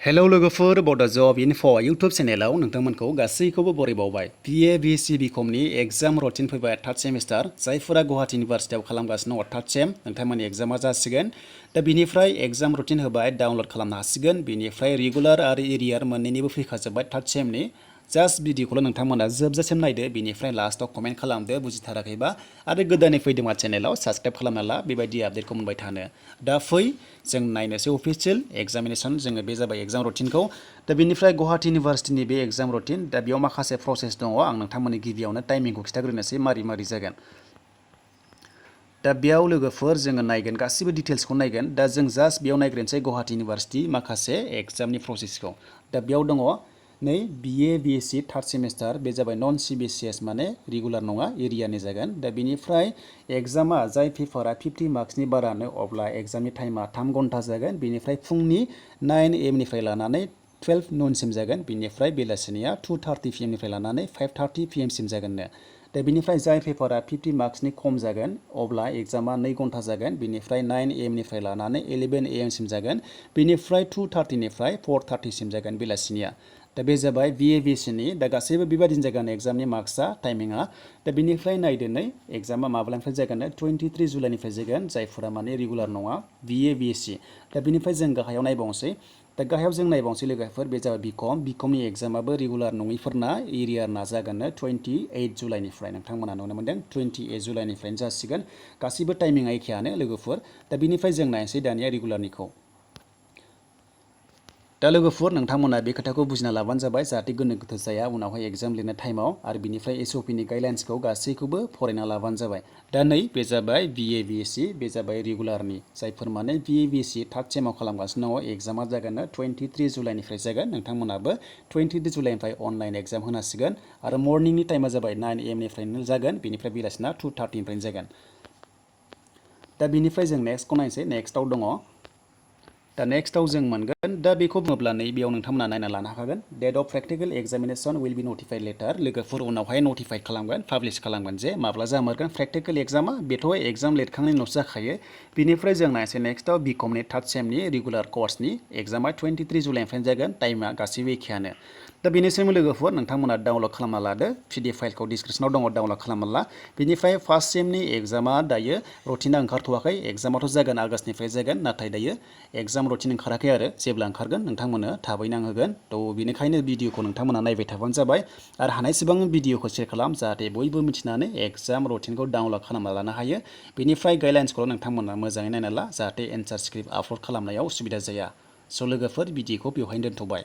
hello लोगोफोर बड' जब enough' YouTube चेनेलाव नोंथांमोनखौ गासैखौबो बरायबावबाय BA B.Sc B.Com नि एग्जाम रुटिन फैबाय थार्ड सेमिस्टार जायफोरा गुवाहाटी इउनिभारसिटियाव खालामगासिनो दङ थार्ड सेम नोंथांमोननि एग्जामा जासिगोन दा बिनिफ्राय एग्जाम रुटिन होबाय डाउनलड खालामनो हासिगोन बिनिफ्राय रेगुलार आरो एरियार मोननैनिबो फैखाजोब्बाय थार्ड सेमनि जास्ट भिडिअखौल' नोंथांमोना जोबजासिम नायदो बिनिफ्राय लास्टआव कमेन्ट खालामदो बुजिथाराखैबा आरो गोदानै फैदोंबा चेनेलाव साबस्क्राइब खालामना ला बेबायदि आपडेटखौ मोनबाय थानो दा फै जों नायनोसै अफिसियेल एग्जामिनेसन जोङो बे जाबाय एग्जाम रुटिनखौ दा बिनिफ्राय गुवाहाटी इउनिभारसिटिनि बे एग्जाम रुटिन दा बेयाव माखासे प्रसेस दङ आं नोंथांमोननि गिबियावनो टाइमिंखौ खिथाग्रोनोसै मारै मारै जागोन दा बेयाव लोगोफोर जोङो नायगोन गासिबो डिटेल्सखौ नायगोन दा जों जास्ट बेयाव नायग्रोनोसै गुवाहाटी इउनिभारसिटि माखासे एग्जामनि प्रसेसखौ दा बेयाव दङ नै BA B.Sc थार्ड सेमिस्टार बे जाबाय नन CBCS माने रेगुलार नङा एरियानि जागोन दा बिनिफ्राय एग्जामा जाय पेपारा 50 मार्क्सनि बारानो अब्ला एग्जामनि टाइमा 3 घन्टा जागोन बिनिफ्राय फुंनि 9 AM निफ्राय लानानै 12 ननसिम जागोन बिनिफ्राय बेलासिनिया 2:30 PM निफ्राय लानानै 5:30 PM सिम जागोननो दा बिनिफ्राय जाय पेपारा 50 मार्क्सनि खम जागोन अब्ला एग्जामा 2 घन्टा जागोन बिनिफ्राय 9 AM निफ्राय लानानै 11 AM सिम जागोन बिनिफ्राय 2:30 निफ्राय 4:30 सिम जागोन बेलासिनिया दा बे जाबाय BA B.Sc नि दा गासैबो बेबादिनो जागोन एग्जामनि मार्क्सआ टाइमिंआ दा बिनिफ्राय नायदो नै एग्जामा माब्लानिफ्राय जागोन 23 जुलाइनिफ्राय जागोन जायफोरा माने रेगुलार नङा BA B.Sc दा बिनिफ्राय जों गाहायाव नायबावनोसै दा गाहायाव जों नायबावनोसै लोगोफोर बे जाबाय B.Com नि एग्जामाबो रेगुलार नङैफोरना एरियारना जागोन 28 जुलाइनिफ्राय नोंथांमोना नुनो मोनदों 28 जुलाइनिफ्रायनो जासिगोन गासिबो टाइमिंआ एखेयानो लोगोफोर दा बिनिफ्राय जों नायनोसै दानिया रेगुलारनिखौ दा लोगोफोर नोंथांमोना बे खोथाखौ बुजिना लाबानो जाबाय जाहाथे गोनो गोथो जाया उनावहाय एग्जाम लिरनाय टाइमाव आरो बिनिफ्राय SOPनि गाइडलाइन्सखौ गासैखौबो फरायना लाबानो जाबाय दा नै बे जाबाय BA B.Sc बे जाबाय रेगुलारनि जायफोर माने BA B.Sc थार्ड सेमाव खालामगासिनो दङ एग्जामा जागोन 23 जुलाइनिफ्राय जागोन नोंथांमोनाबो 23 जुलाइनिफ्राय अनलाइन एग्जाम होनांसिगोन आरो मर्निंनि टाइमा जाबाय 9 AM निफ्रायनो जागोन बिनिफ्राय बेलासिना 2:30 निफ्रायनो जागोन दा बिनिफ्राय जों नेक्स्टखौ नायनोसै नेक्स्टआव दङ दा नेक्स्टआव जों मोनगोन दा बेखौ बुङोब्ला नै बेयाव नोंथांमोना नायना लानो हागोन date of practical examination will be notified later लोगोफोर उनावहाय नटिफाइड खालामगोन पाब्लिश खालामगोन जे माब्ला जामारगोन प्रेक्टिकल एग्जामा बेथ' एग्जाम लिरखांनायनि उनावसो जाखायो बिनिफ्राय जों नायनोसै नेक्स्टआव B.Com नि थार्ड सेमनि रेगुलार कर्सनि एग्जामा 23 जुलाइनिफ्रायनो जागोन टाइमा गासैबो एखेयानो दा बेनि सोमोन्दै लोगोफोर नोंथांमोना डाउनलड खालामना लादो PDF फाइलखौ डिसक्रिपसनाव दङ डाउनलड खालामना ला बिनिफ्राय फार्स्ट सेमनि एग्जामा दायो रुटिना ओंखारथ'वाखै एग्जामाथ' जागोन आगष्टनिफ्राय जागोन नाथाय दायो एग्जाम रुटिन ओंखाराखै आरो जेब्ला ओंखारगोन नोंथांमोननो थाबैनो आं होगोन थ' बेनिखायनो भिडिअखौ नोंथांमोना नायबाय थाबानो जाबाय आरो हानायसेबां भिडिअखौ शेयार खालाम जाहाथे बयबो मिथिनानै एग्जाम रुटिनखौ डाउनलड खालामना लानो हायो बेनिफ्राय गाइडलाइन्सखौ नोंथांमोना मोजाङै नायना ला जाहाथे एन्सार स्क्रिप्ट आपल'ड खालामनायाव उसुबिदा जाया स' लोगोफोर भिडिअखौ बेवहायनो दोनथ'बाय